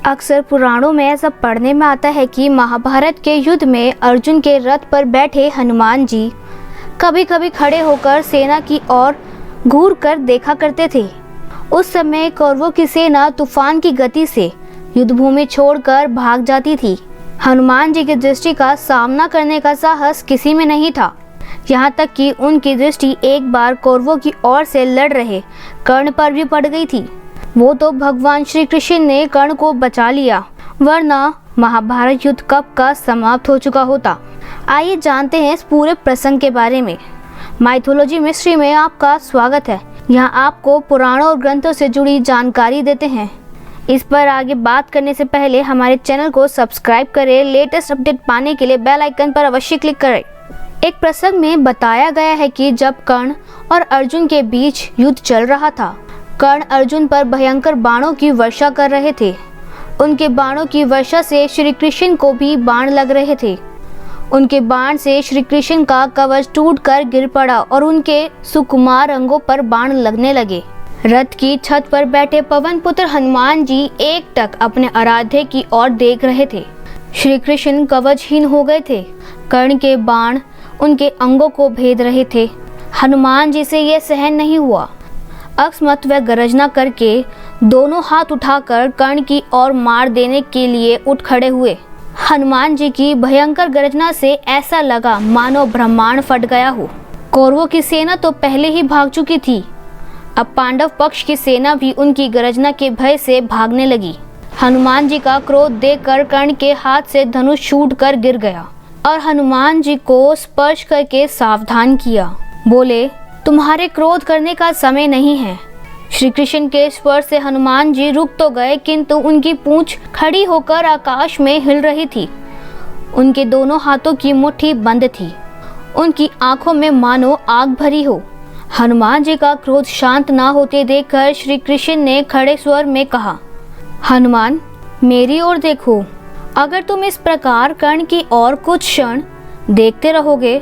अक्सर पुराणों में ऐसा पढ़ने में आता है कि महाभारत के युद्ध में अर्जुन के रथ पर बैठे हनुमान जी कभी कभी खड़े होकर सेना की ओर घूर कर देखा करते थे। उस समय कौरवों की सेना तूफान की गति से युद्धभूमि छोड़कर भाग जाती थी। हनुमान जी की दृष्टि का सामना करने का साहस किसी में नहीं था। यहाँ तक कि उनकी दृष्टि एक बार कौरवों की ओर से लड़ रहे कर्ण पर भी पड़ गई थी। वो तो भगवान श्री कृष्ण ने कर्ण को बचा लिया, वरना महाभारत युद्ध कब का समाप्त हो चुका होता। आइए जानते हैं इस पूरे प्रसंग के बारे में। माइथोलॉजी मिस्ट्री में आपका स्वागत है। यहाँ आपको पुराणों और ग्रंथों से जुड़ी जानकारी देते हैं। इस पर आगे बात करने से पहले हमारे चैनल को सब्सक्राइब करें। लेटेस्ट अपडेट पाने के लिए बेल आइकन पर अवश्य क्लिक करें। एक प्रसंग में बताया गया है कि जब कर्ण और अर्जुन के बीच युद्ध चल रहा था, कर्ण अर्जुन पर भयंकर बाणों की वर्षा कर रहे थे। उनके बाणों की वर्षा से श्री कृष्ण को भी बाण लग रहे थे। उनके बाण से श्री कृष्ण का कवच टूटकर गिर पड़ा और उनके सुकुमार अंगों पर बाण लगने लगे। रथ की छत पर बैठे पवन पुत्र हनुमान जी एकटक अपने आराध्य की ओर देख रहे थे। श्री कृष्ण कवचहीन हो गए थे। कर्ण के बाण उनके अंगों को भेद रहे थे। हनुमान जी से यह सहन नहीं हुआ। अकस्मात वह गर्जना करके दोनों हाथ उठाकर कर्ण की ओर मार देने के लिए उठ खड़े हुए। हनुमान जी की भयंकर गर्जना से ऐसा लगा मानो ब्रह्मांड फट गया हो। कौरवों की सेना तो पहले ही भाग चुकी थी। अब पांडव पक्ष की सेना भी उनकी गर्जना के भय से भागने लगी। हनुमान जी का क्रोध देखकर कर्ण के हाथ से धनुष छूट कर गिर गया और हनुमान जी को स्पर्श करके सावधान किया। बोले, तुम्हारे क्रोध करने का समय नहीं है। श्री कृष्ण के स्पर्श से हनुमान जी रुक तो गए, किंतु उनकी पूंछ खड़ी होकर आकाश में हिल रही थी। उनके दोनों हाथों की मुट्ठी बंद थी। उनकी आंखों में मानो आग भरी हो। हनुमान जी का क्रोध शांत ना होते देखकर श्री कृष्ण ने खड़े स्वर में कहा, हनुमान, मेरी ओर देखो। अगर तुम इस प्रकार कर्ण की ओर कुछ क्षण देखते रहोगे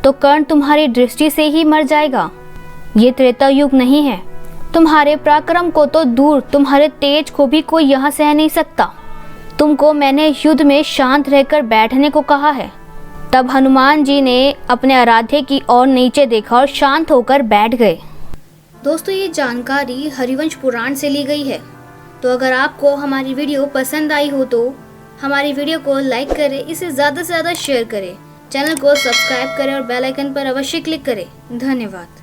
तो कर्ण तुम्हारी दृष्टि से ही मर जाएगा। ये त्रेता युग नहीं है। तुम्हारे पराक्रम को तो दूर, तुम्हारे तेज को भी कोई यहाँ सह नहीं सकता। तुमको मैंने युद्ध में शांत रहकर बैठने को कहा है। तब हनुमान जी ने अपने आराध्य की ओर नीचे देखा और शांत होकर बैठ गए। दोस्तों, ये जानकारी हरिवंश पुराण से ली गई है। तो अगर आपको हमारी वीडियो पसंद आई हो तो हमारी वीडियो को लाइक करें, इसे ज़्यादा से ज़्यादा शेयर करें, चैनल को सब्सक्राइब करें और बेल आइकन पर अवश्य क्लिक करें। धन्यवाद।